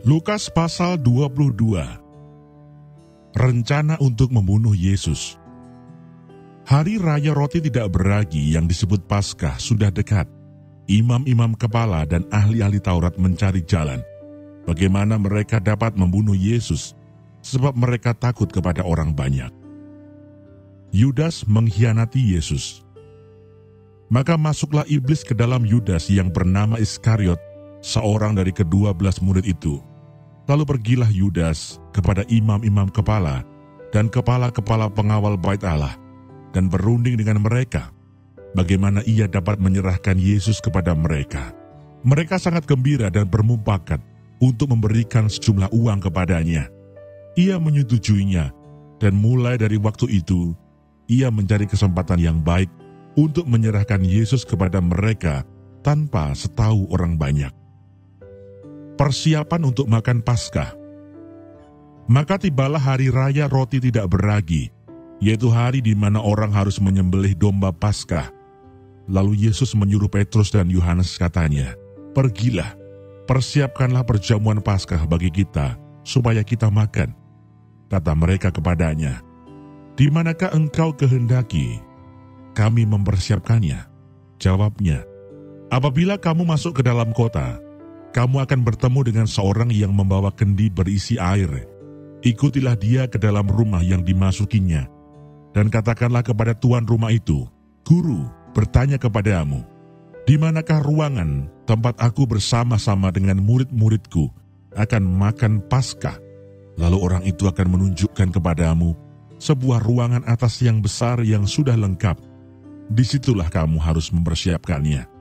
Lukas pasal 22. Rencana untuk membunuh Yesus. Hari Raya Roti Tidak Beragi yang disebut Paskah sudah dekat. Imam-imam kepala dan ahli-ahli Taurat mencari jalan bagaimana mereka dapat membunuh Yesus, sebab mereka takut kepada orang banyak. Yudas mengkhianati Yesus. Maka masuklah iblis ke dalam Yudas yang bernama Iskariot, seorang dari ke-12 murid itu. Lalu pergilah Yudas kepada imam-imam kepala dan kepala-kepala pengawal bait Allah dan berunding dengan mereka bagaimana ia dapat menyerahkan Yesus kepada mereka. Mereka sangat gembira dan bermumpakat untuk memberikan sejumlah uang kepadanya. Ia menyetujuinya, dan mulai dari waktu itu ia mencari kesempatan yang baik untuk menyerahkan Yesus kepada mereka tanpa setahu orang banyak. Persiapan untuk makan Paskah. Maka tibalah hari Raya Roti Tidak Beragi, yaitu hari di mana orang harus menyembelih domba Paskah. Lalu Yesus menyuruh Petrus dan Yohanes, katanya, "Pergilah, persiapkanlah perjamuan Paskah bagi kita, supaya kita makan." Kata mereka kepadanya, "Di manakah engkau kehendaki kami mempersiapkannya?" Jawabnya, "Apabila kamu masuk ke dalam kota, kamu akan bertemu dengan seorang yang membawa kendi berisi air. Ikutilah dia ke dalam rumah yang dimasukinya, dan katakanlah kepada tuan rumah itu, 'Guru bertanya kepadamu, di manakah ruangan tempat aku bersama-sama dengan murid-muridku akan makan Paskah?' Lalu orang itu akan menunjukkan kepadamu sebuah ruangan atas yang besar yang sudah lengkap. Disitulah kamu harus mempersiapkannya."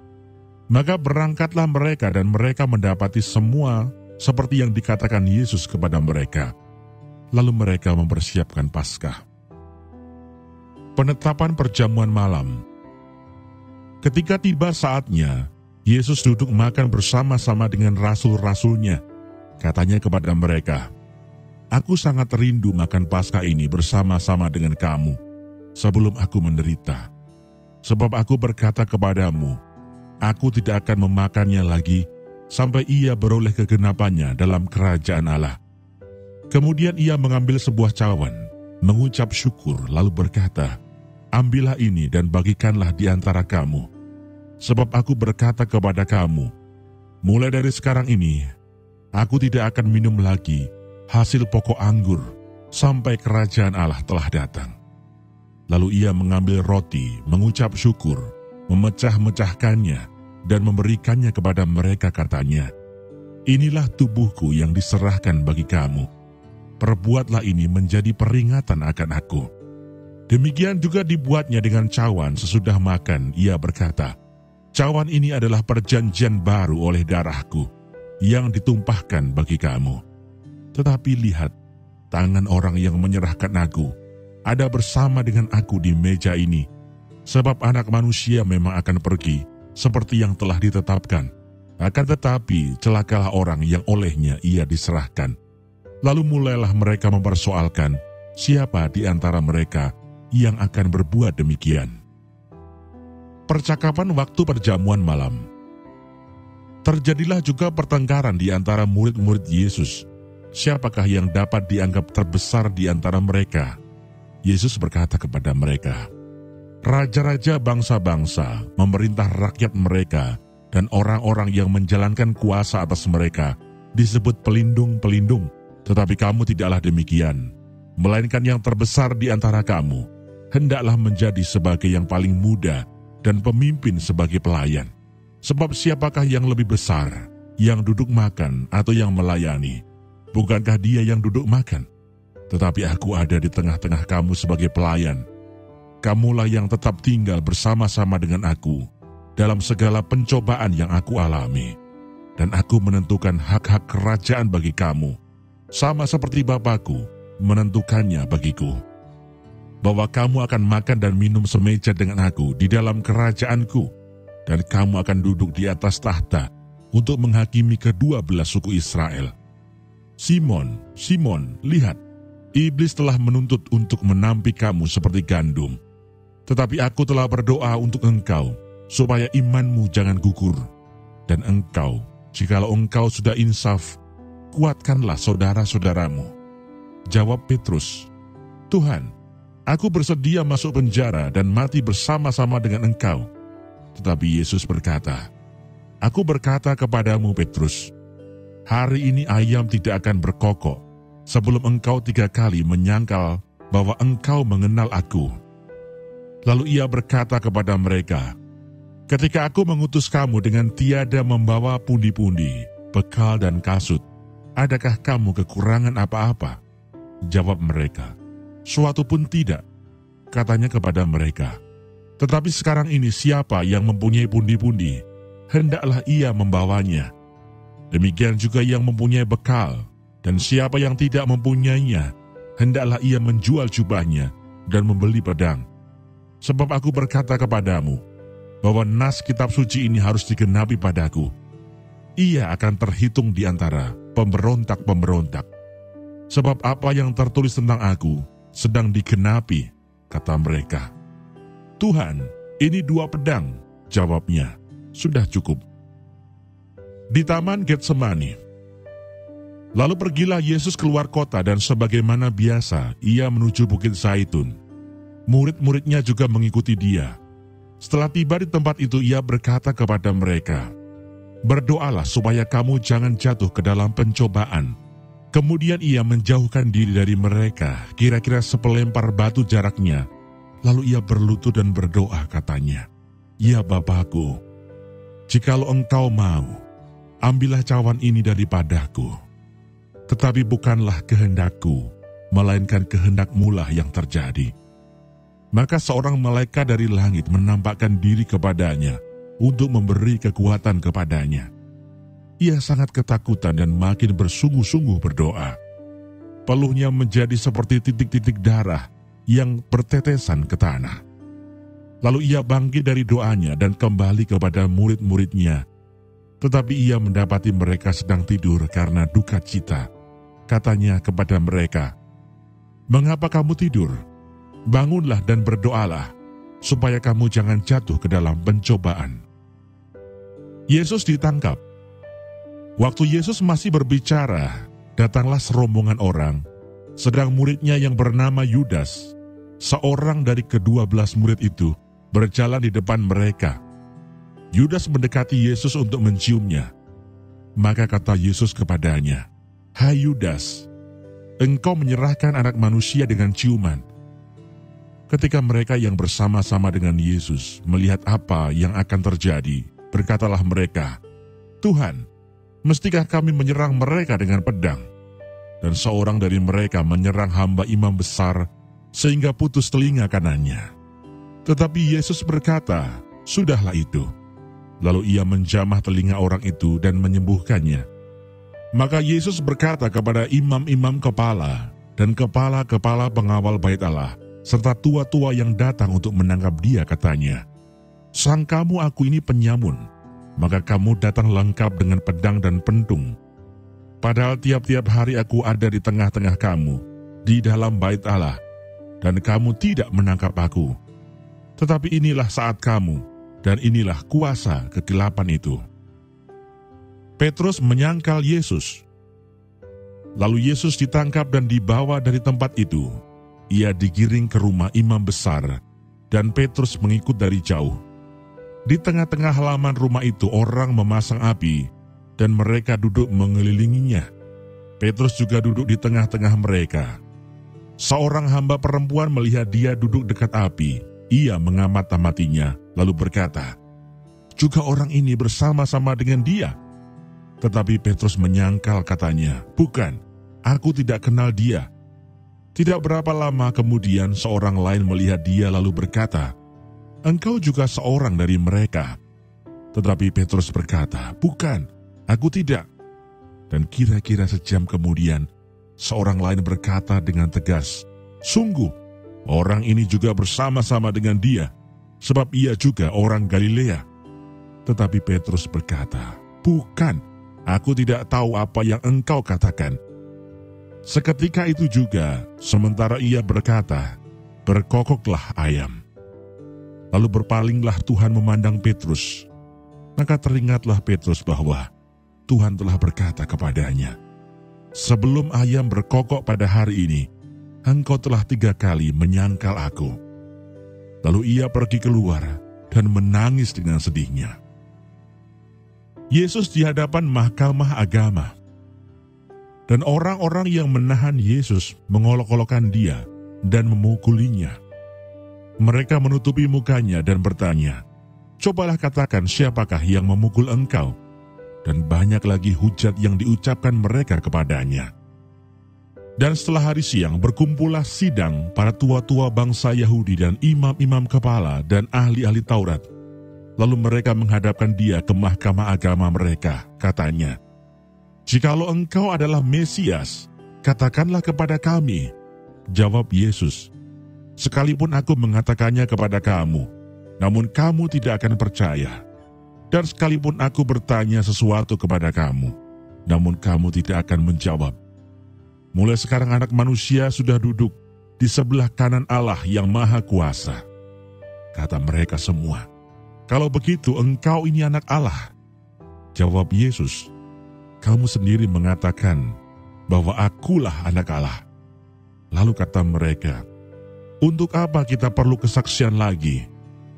Maka berangkatlah mereka dan mereka mendapati semua seperti yang dikatakan Yesus kepada mereka. Lalu mereka mempersiapkan Paskah. Penetapan perjamuan malam. Ketika tiba saatnya, Yesus duduk makan bersama-sama dengan rasul-rasulnya. Katanya kepada mereka, "Aku sangat rindu makan Paskah ini bersama-sama dengan kamu sebelum aku menderita. Sebab aku berkata kepadamu, aku tidak akan memakannya lagi sampai ia beroleh kegenapannya dalam kerajaan Allah." Kemudian ia mengambil sebuah cawan, mengucap syukur, lalu berkata, "Ambillah ini dan bagikanlah di antara kamu. Sebab aku berkata kepada kamu, mulai dari sekarang ini, aku tidak akan minum lagi hasil pokok anggur sampai kerajaan Allah telah datang." Lalu ia mengambil roti, mengucap syukur, memecah-mecahkannya, dan memberikannya kepada mereka, katanya, "Inilah tubuhku yang diserahkan bagi kamu. Perbuatlah ini menjadi peringatan akan aku." Demikian juga dibuatnya dengan cawan sesudah makan. Ia berkata, "Cawan ini adalah perjanjian baru oleh darahku, yang ditumpahkan bagi kamu. Tetapi lihat, tangan orang yang menyerahkan aku ada bersama dengan aku di meja ini. Sebab Anak Manusia memang akan pergi seperti yang telah ditetapkan. Akan tetapi celakalah orang yang olehnya ia diserahkan." Lalu mulailah mereka mempersoalkan siapa di antara mereka yang akan berbuat demikian. Percakapan waktu perjamuan malam. Terjadilah juga pertengkaran di antara murid-murid Yesus. Siapakah yang dapat dianggap terbesar di antara mereka? Yesus berkata kepada mereka, "Raja-raja bangsa-bangsa memerintah rakyat mereka, dan orang-orang yang menjalankan kuasa atas mereka disebut pelindung-pelindung. Tetapi kamu tidaklah demikian, melainkan yang terbesar di antara kamu hendaklah menjadi sebagai yang paling muda dan pemimpin sebagai pelayan. Sebab siapakah yang lebih besar, yang duduk makan atau yang melayani? Bukankah dia yang duduk makan? Tetapi aku ada di tengah-tengah kamu sebagai pelayan. Kamulah yang tetap tinggal bersama-sama dengan aku dalam segala pencobaan yang aku alami. Dan aku menentukan hak-hak kerajaan bagi kamu, sama seperti Bapakku menentukannya bagiku. Bahwa kamu akan makan dan minum semeja dengan aku di dalam kerajaanku, dan kamu akan duduk di atas tahta untuk menghakimi ke-12 suku Israel. Simon, Simon, lihat, iblis telah menuntut untuk menampik kamu seperti gandum. Tetapi aku telah berdoa untuk engkau, supaya imanmu jangan gugur. Dan engkau, jikalau engkau sudah insaf, kuatkanlah saudara-saudaramu." Jawab Petrus, "Tuhan, aku bersedia masuk penjara dan mati bersama-sama dengan Engkau." Tetapi Yesus berkata, "Aku berkata kepadamu Petrus, hari ini ayam tidak akan berkokok sebelum engkau 3 kali menyangkal bahwa engkau mengenal aku." Lalu ia berkata kepada mereka, "Ketika aku mengutus kamu dengan tiada membawa pundi-pundi, bekal dan kasut, adakah kamu kekurangan apa-apa?" Jawab mereka, "Suatu pun tidak." Katanya kepada mereka, "Tetapi sekarang ini siapa yang mempunyai pundi-pundi, hendaklah ia membawanya. Demikian juga yang mempunyai bekal, dan siapa yang tidak mempunyainya, hendaklah ia menjual jubahnya dan membeli pedang. Sebab aku berkata kepadamu, bahwa nas kitab suci ini harus digenapi padaku. Ia akan terhitung di antara pemberontak-pemberontak. Sebab apa yang tertulis tentang aku sedang digenapi," kata mereka. "Tuhan, ini 2 pedang," jawabnya. "Sudah cukup." Di Taman Getsemani. Lalu pergilah Yesus keluar kota dan sebagaimana biasa ia menuju Bukit Zaitun. Murid-muridnya juga mengikuti dia. Setelah tiba di tempat itu ia berkata kepada mereka, "Berdoalah supaya kamu jangan jatuh ke dalam pencobaan." Kemudian ia menjauhkan diri dari mereka, kira-kira sepelempar batu jaraknya. Lalu ia berlutut dan berdoa katanya, "Ya Bapa-Ku, jikalau Engkau mau, ambillah cawan ini daripadaku. Tetapi bukanlah kehendakku, melainkan kehendak-Mu lah yang terjadi." Maka seorang malaikat dari langit menampakkan diri kepadanya untuk memberi kekuatan kepadanya. Ia sangat ketakutan dan makin bersungguh-sungguh berdoa. Peluhnya menjadi seperti titik-titik darah yang bertetesan ke tanah. Lalu ia bangkit dari doanya dan kembali kepada murid-muridnya. Tetapi ia mendapati mereka sedang tidur karena duka cita. Katanya kepada mereka, "Mengapa kamu tidur? Bangunlah dan berdoalah, supaya kamu jangan jatuh ke dalam pencobaan." Yesus ditangkap. Waktu Yesus masih berbicara, datanglah serombongan orang, sedang muridnya yang bernama Yudas, seorang dari ke-12 murid itu, berjalan di depan mereka. Yudas mendekati Yesus untuk menciumnya. Maka kata Yesus kepadanya, "Hai Yudas, engkau menyerahkan Anak Manusia dengan ciuman." Ketika mereka yang bersama-sama dengan Yesus melihat apa yang akan terjadi, berkatalah mereka, "Tuhan, mestikah kami menyerang mereka dengan pedang?" Dan seorang dari mereka menyerang hamba imam besar sehingga putus telinga kanannya. Tetapi Yesus berkata, "Sudahlah itu." Lalu ia menjamah telinga orang itu dan menyembuhkannya. Maka Yesus berkata kepada imam-imam kepala dan kepala-kepala pengawal bait Allah, serta tua-tua yang datang untuk menangkap dia, katanya, "Sangkamu aku ini penyamun, maka kamu datang lengkap dengan pedang dan pentung. Padahal tiap-tiap hari aku ada di tengah-tengah kamu, di dalam bait Allah, dan kamu tidak menangkap aku. Tetapi inilah saat kamu, dan inilah kuasa kegelapan itu." Petrus menyangkal Yesus. Lalu Yesus ditangkap dan dibawa dari tempat itu. Ia digiring ke rumah imam besar, dan Petrus mengikut dari jauh. Di tengah-tengah halaman rumah itu orang memasang api, dan mereka duduk mengelilinginya. Petrus juga duduk di tengah-tengah mereka. Seorang hamba perempuan melihat dia duduk dekat api. Ia mengamat-amatinya, lalu berkata, "Juga orang ini bersama-sama dengan dia?" Tetapi Petrus menyangkal, katanya, "Bukan, aku tidak kenal dia." Tidak berapa lama kemudian seorang lain melihat dia lalu berkata, "Engkau juga seorang dari mereka." Tetapi Petrus berkata, "Bukan, aku tidak." Dan kira-kira sejam kemudian, seorang lain berkata dengan tegas, "Sungguh, orang ini juga bersama-sama dengan dia, sebab ia juga orang Galilea." Tetapi Petrus berkata, "Bukan, aku tidak tahu apa yang engkau katakan." Seketika itu juga, sementara ia berkata, berkokoklah ayam. Lalu berpalinglah Tuhan memandang Petrus. Maka teringatlah Petrus bahwa Tuhan telah berkata kepadanya, sebelum ayam berkokok pada hari ini, engkau telah 3 kali menyangkal aku." Lalu ia pergi keluar dan menangis dengan sedihnya. Yesus di hadapan mahkamah agama. Dan orang-orang yang menahan Yesus mengolok-olokkan dia dan memukulinya. Mereka menutupi mukanya dan bertanya, "Cobalah katakan siapakah yang memukul engkau?" Dan banyak lagi hujat yang diucapkan mereka kepadanya. Dan setelah hari siang berkumpullah sidang para tua-tua bangsa Yahudi dan imam-imam kepala dan ahli-ahli Taurat. Lalu mereka menghadapkan dia ke mahkamah agama mereka, katanya, "Jikalau engkau adalah Mesias, katakanlah kepada kami." Jawab Yesus, "Sekalipun aku mengatakannya kepada kamu, namun kamu tidak akan percaya. Dan sekalipun aku bertanya sesuatu kepada kamu, namun kamu tidak akan menjawab. Mulai sekarang Anak Manusia sudah duduk di sebelah kanan Allah yang Maha Kuasa." Kata mereka semua, "Kalau begitu engkau ini anak Allah." Jawab Yesus, "Kamu sendiri mengatakan bahwa akulah anak Allah." Lalu kata mereka, "Untuk apa kita perlu kesaksian lagi?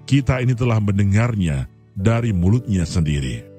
Kita ini telah mendengarnya dari mulutnya sendiri."